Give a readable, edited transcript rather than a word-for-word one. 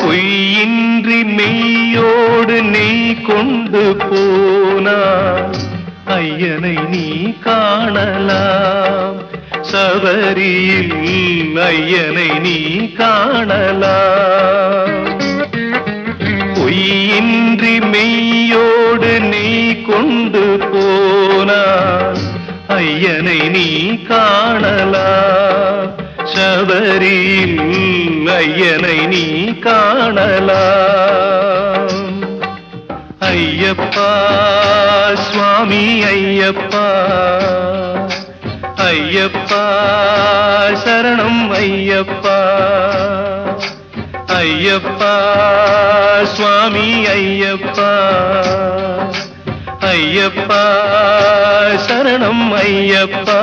பொய்யின்றி மெய்யோடு நெய் கொண்டு போனான் ஐயனை நீ காணலாம். சபரியில் ஐயனை நீ காணலாம். பொய்யின்றி மெய்யோடு நெய் கொண்டு போனான் ஐயனை நீ காணலாம். சபரியில் ஐயனை நீ காணலாம். ஐயப்பா சுவாமி ஐயப்பா, ஐயப்பா சரணம் ஐயப்பா, ஐயப்பா சுவாமி ஐயப்பா, ஐயப்பா சரணம் ஐயப்பா.